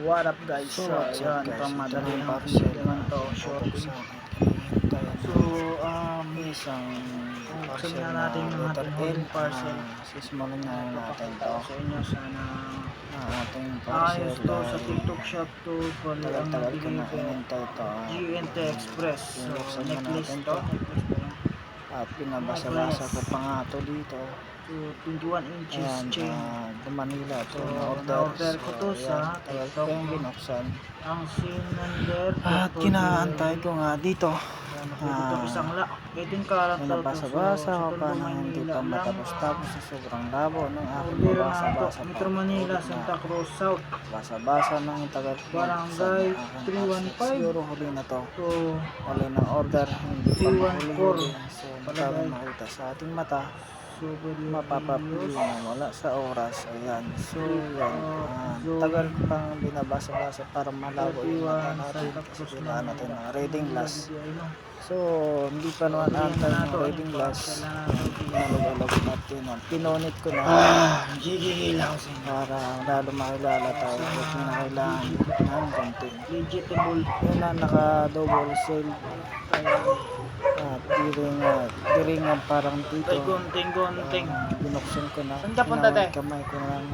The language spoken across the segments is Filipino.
what up guys? So what's up Yan, guys, pamadali ito ang parcel video naman to, shorting. So, isang buksan parcel na na natin yung letter ating L huling parcel. sismulin na natin Papakita to ko sa inyo, sana ating parcel ayos to sa TikTok shop to. Pali ang tagal ko na deliver inintay to GNT Express. So, binuksan na necklace natin to. at pinabasa-basa ko pa nga to dito. So, 21 inches Ayan, chain. Manila to, So, na-order ko to sa tagal TikTok. ko yung binuksan Ang SIN number at kinaantay ko nga dito. Ito isang 18 karat daw to. Nabasa-basa ko pa Tondo, na hindi Manila pa lang. matapos-tapos sa sobrang labo ng aking Order na to. babasa-basa pa. Metro Manila, Santa Cruz South. Basa-basa ng tagal Barangay 315. siguro huli na to. So, Huli ng order, hindi pa 314. mahuli-huli. So, Palagay. magkano makita sa ating mata, so mapapapili na wala sa oras. Ayan, so yan. Tagal ko pang binabasa-basa para malabo yung mata natin kasi kailangan natin ng reading glass. So, hindi pa naman antay ng reading glass. Pinalog-alog natin. Pinonit ko na gigigil ako sa inyo. para lalo makilala tayo. Huwag na kailangan ng konti. Vegetable. Yun na naka-double seal. At diringan parang dito. Ay, gunting. Binuksan ko na. Saan ka punta, te? Kamay ko na lang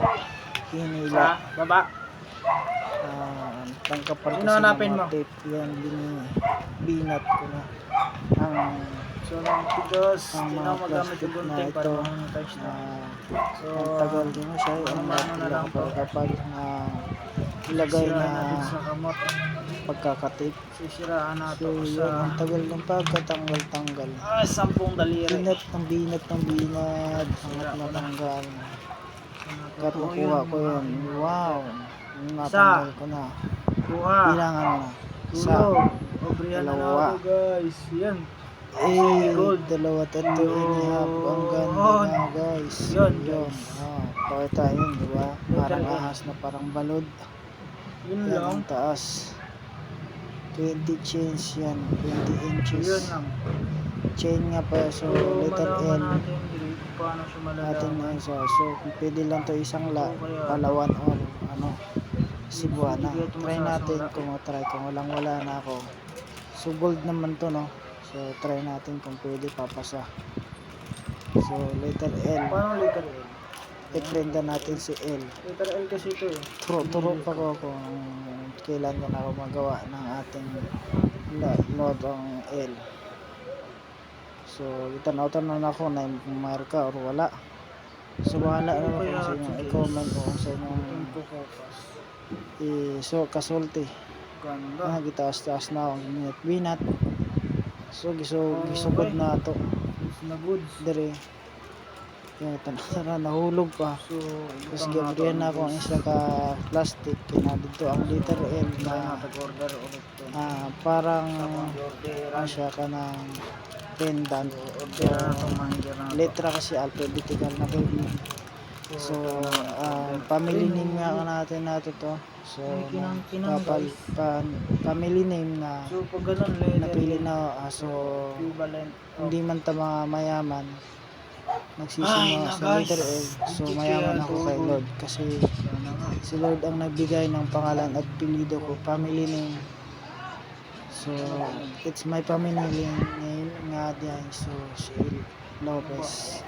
hinila. Sa baba. Tangkapal Sino kasi ng hanapin mo? mga tape. Yan, binat ko na. So, nang tigas, Ang hindi mga na ako magamit plastic yung na gunting para ito, monetize na. So, ang tagal din siya. Ang ano na lang to. kapal ilagay sira na na din sa kamot. pagkakatip. Sisiraan na So, to yan, sa ang tagal ng pagkatanggal-tanggal. 10 daliri. Binat. Hangat na tanggal. Kat nakuha ko yun. Wow! Natanggal ko na. Kuha. Bilangan mo na. Isa. Obrihan na Dalawa. ako guys. Yan. Dalawa, tatlo, inihap. Ang ganda na guys. Yun. Pakita yun, di ba? Parang ahas na parang balod. Yun Yan lang. ang taas. 20 chains yan. 20 inches. Yun lang. Chain nga pa. So, letter malaman L. natin paano siya Ating malalaman. na isa. So, pwede lang to isang Palawan or Cebuana. Try natin kung matry. Kung walang-wala na ako. So, gold naman to, no? So, try natin kung pwede papasa. So, letter L. Paano letter L? I-prenda natin si L. Letter L kasi ito eh. Turo pa ko kung kailan na ako magawa ng ating load ang L. So, itanaw-tanaw na ako na marka or wala. So, bahala naman kung sa inyo. I-comment ko kung sa inyo. So, kasulti. Ganda. Gitaas-taas na akong binat. So, gisugod na ito. Na goods. Dire. Kaya tanaw nahulog pa. So, Tapos gabriyan na ako ang isa ka plastic. Kaya dito ang letter L na order ulit to. parang siya ka ng pendant. So, letra kasi alphabetical na baby. So, family name nga natin nato to. So, family name na So, pag ganun, letter napili na. So, equivalent. hindi man ta mga mayaman nagsisimula sa letter L. So, mayaman ako kay Lord kasi si Lord ang nagbigay ng pangalan at pilido ko, family name. So, it's my family name nga diyan. So, Shale Lopez.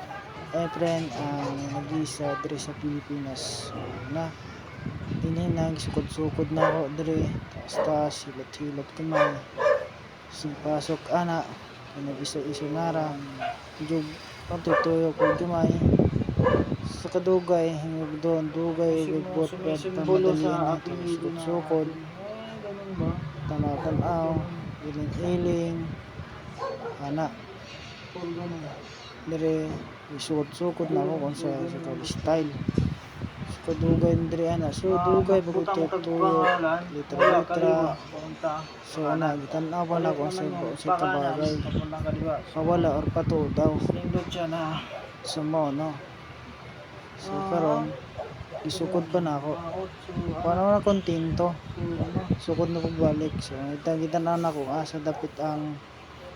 Friend, ang nag-isa dire sa Pilipinas. So, na dinhinang sukod-sukod na ako dire. Taas-taas, hilot-hilot kumay. Pasok ana, nag-isa-isa nara. Jug patutuyo ko kumay. Sa kadugay, hingog doon, dugay, wigbot, pamadalian natin, sukod-sukod. Tanaw-tanaw, iling-iling, ana. Dire, isukod-sukod na ako kung sa style. So, kadugay dire ana. So, dugay, bago-tuyo, litra-litra. So, ana, gitanaw pa na kung sa tabagay. Pawala or pato daw. Nindot siya na. Sumo, no? So, karon isukod pa na ako. Paano na kontinto? Sukod na pagbalik. So, kita na ako sa dapit ang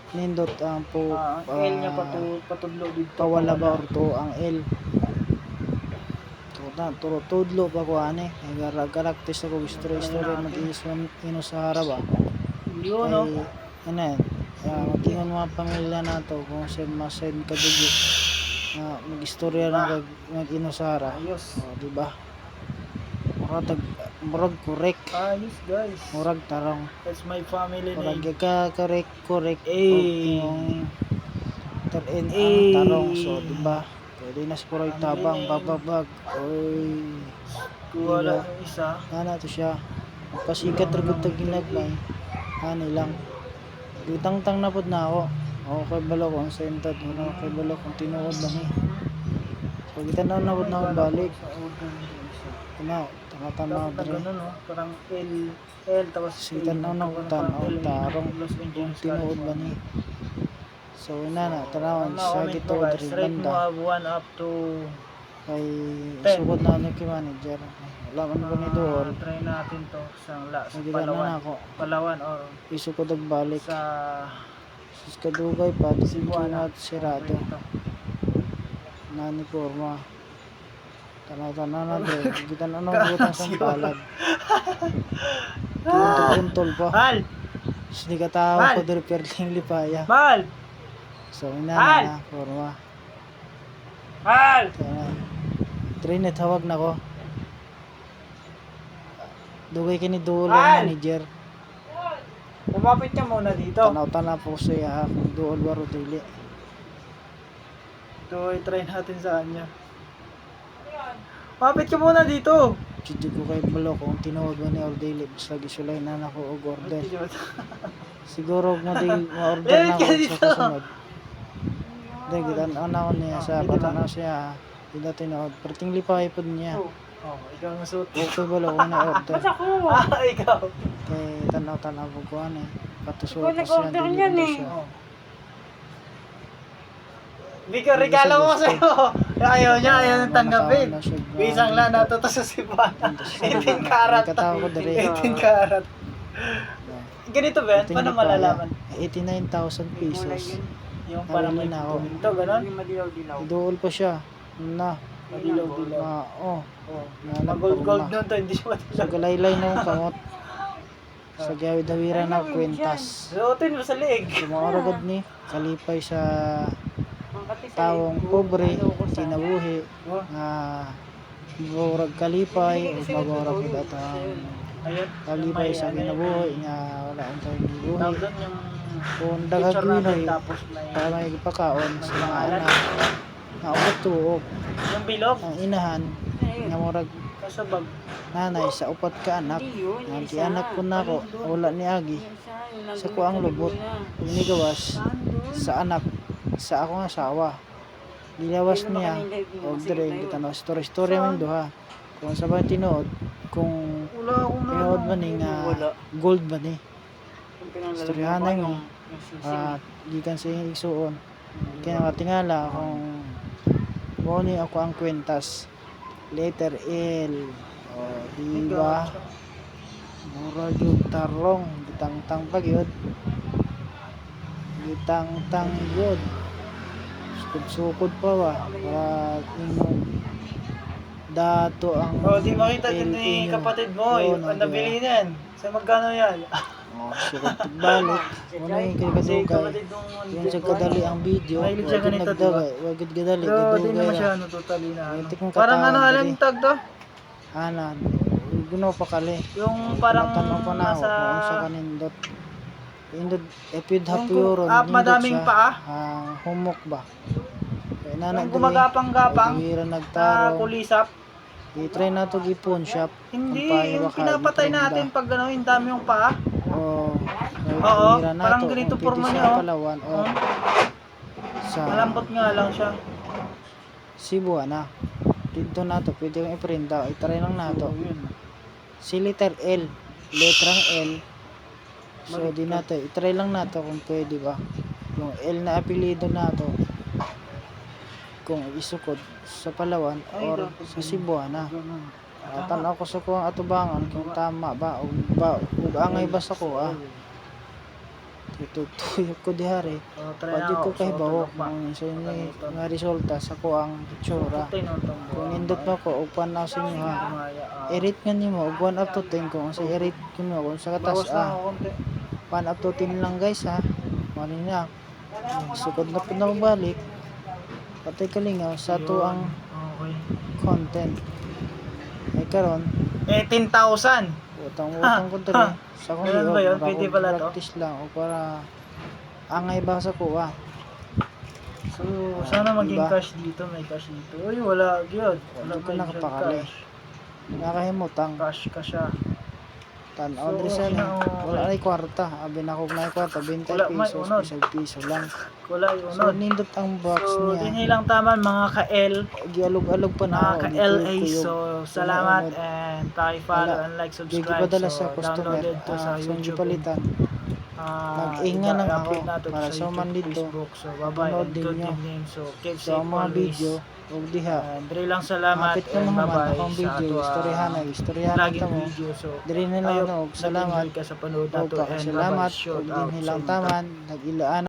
nindot ang ang L niya patudlo dito. pawala ba or to ang L. So, na tudlo pa ko ani. Karaktis ako istorya mag-ino sa harap ba. Yun, no? Ay, ano yan, mag-ingon mga pamilya na to kung send ka dugo. Mag-istorya na mag-ino sa harap. Ayos. O, diba? Murag correct. Ayos, guys. Murag tarong. That's my family Murag name. correct. Eh. Yung tarin ang Eh. tarong. So, diba? Pwede na siguro Family tabang, name. bababag. Oy. Kuha lang yung isa. Nana to siya. Pasikat ra gud tag ginagbay. Ani lang. Gitang-tang na pud na ako. Okay balo ko ang sentad. Okay balo kung tinuod ba ni. So kita na pud na ako balik. Ano, tama Dapat na dre. ganun, no? Parang L tapos Kita na ako tanaw tarong Los kung Angeles tinuod ba ni. So ina na tanawon sa Comment gito mo, guys. dre Rate mo banda. 1 up to Kay 10. sugod na ni manager. Wala man ko ni dool. try natin to sa Nagita na Palawan. ako. Palawan or Isu ko dagbalik. sa Sus kadugay pa Cebuana. Cebuana sirado. Nani forma. Tanaw na dre. Kita na nang butang sa palad. Tuntol pa. Mal! Hindi ka tao Mal! ko dre perling lipaya. Mal! So Mal! ina na forma. Mal! Train na tawag na ko. Dugay kini duol Mal! ang manager. Lumapit ka muna dito. Tanaw po siya kung duol baro dili. Ito, i-try natin sa kanya. Lumapit ka muna dito. Chidyo ko kay balo kung tinuod ba ni or dili. Basta gisulay na nako og order. Siguro mo ma-order Limit na ka ako dito. sa kasunod. Dahil gitan-anaw niya sa Di ba? patanaw siya. Hindi tinuod. Perting lipay pod niya. Oh, ikaw ang suot. Okay balo kung na-order. Ikaw. Kay tanaw-tanaw ko kuan eh. Patuso Ikaw pa siya. nag-order niyan eh. Oh. Bika, regalo ko sa'yo. Ayaw niya, ayaw nang tanggapin. Bisang lang nato to sa Cebuana. 18 karat. Katawa ko dali. 18 karat. Ganito ba yan? Paano malalaman? 89,000 pesos. Yung parang may Nabili na ako. ito, gano'n? Idool pa siya. Na. Madilaw-dilaw. Oh. Oh. Na Mag-gold nun to, hindi siya Sa madilaw. galaylay na akong kamot. Sa gawid-dawira na kwentas. Suotin mo sa leeg. Sumakaragad ni. Kalipay sa tawong pobre, sinabuhi, Oh. nga murag kalipay, o mabawrag at Ayun. kalipay sa kinabuhi, nga wala ang tawong Tawag gibuhi. doon yung Kung picture natin dagagwinoy, tapos may para may pagkaon sa mga pangalan. anak, nga upat tuok, Yung bilog. ang inahan, nga murag Kasabag. nanay sa upat ka anak, nga ti anak ko na ko, wala ni Agi, sa ko ang lubot, inigawas, sa anak, sa akong asawa. Gilawas niya, o dire, kita na, story man duha. Kung sa ba tinuod, kung Wala akong tinuod ba ni nga gold ba ni, storyahan mo, gikan sa igsuon. Kaya nga tingala kung mo ni ako ang kwentas, letter L, o diba, mura yung tarong, gitang-tang pag yun, gitang-tang yun, sukod pa ba, para inyong dato ang Oh, di makita din ni inyo. kapatid mo. Oo, Yung no, nabili niyan. Sa magkano yan? Oh, sukod balik. Muna yung kay Kasi kadugay. kapatid nung Yung sa kadali ang video, Mahilig siya wagid ganito, nagdagay, wagid gadali, Pero di kadugay naman siya ra. ano totally na ano. Itik mong Parang katawan, ano dali. alam tag to? Ana, guno pa kali. Yung parang Tanong pa na ako nasa kung sa kanindot. Indot epid Yung hapyuron. madaming paa. Humok ba? Kaya nana yung gumagapang-gapang Pagwira na nagtaro. kulisap. I-try na to gipon shop. Hindi, Ang payo yung baka, pinapatay gipon natin ba? pag ano, yung dami yung paa. Oo. Oo, parang ganito forma niya, oh. Palawan o Oh. sa Malambot nga lang siya. Cebuana. Dito na to, pwede kong i-print daw. I-try lang na to. So, yun. Si letter L, letrang L. So di na to, i-try lang na to kung pwede ba. Yung L na apelido na to. Kung isukod sa Palawan or sa Cebuana. Tanaw ko sa kuwang atubangan kung tama ba o angay ba sa kuha. Itutuyok ko dihari. So, try Pwede na ko ako. kay So, bawok tulog kung sa inyo Ganito. nga resulta sa ko ang tsura. Kung nindot mo ko, upan na sa inyo ha. I-rate nga nimo, 1 up to 10 kung sa i-rate ko nyo, kung sa katas Bawas lang ako konti. 1 up to 10 lang guys ha. Manin na. Sukod na po na balik. Patay kalingaw sa to ang Okay. content. Ay karon, 18,000. utang ko dali. Sa kong Ganun ba yun? para Pwede ko pala to? practice lang o para angay ba sa kuha. So, sana maging Diba? cash dito. May cash dito. Uy, wala. Yun. Wala Hindi ko may nakapakali. cash. Nakahimutang. Cash ka siya. Tanaw So, diri okay sa na, okay. wala ay kwarta. Abi na ko na kwarta 20 Wala, may pesos, unod. 1 piso lang. Wala yung So unod. nindot ang box So, niya. din lang taman mga ka-L. Gialog-alog pa na Mga ako. ka-LA. Kuyog. So, salamat unod. and paki-follow Wala. and like, Di subscribe. padala sa So, customer. downloaded to sa So hindi YouTube. palitan. Nag-inga lang ako i-upload natin para sa sa YouTube, man dito. Facebook. So, bye-bye Mapanood and din good nyo. evening. So, keep So safe ang mga always. video, huwag diha. And diri lang salamat Mapit ka and mga man bye-bye akong sa video. ato Istoryahan na laging mo. video. So, Diri na lang ayok, no. Salamat. nag-enjoy ka sa panood O nato and salamat. bye-bye. Shout Ug out din sa hilang inyo. taman. Nag-ilaan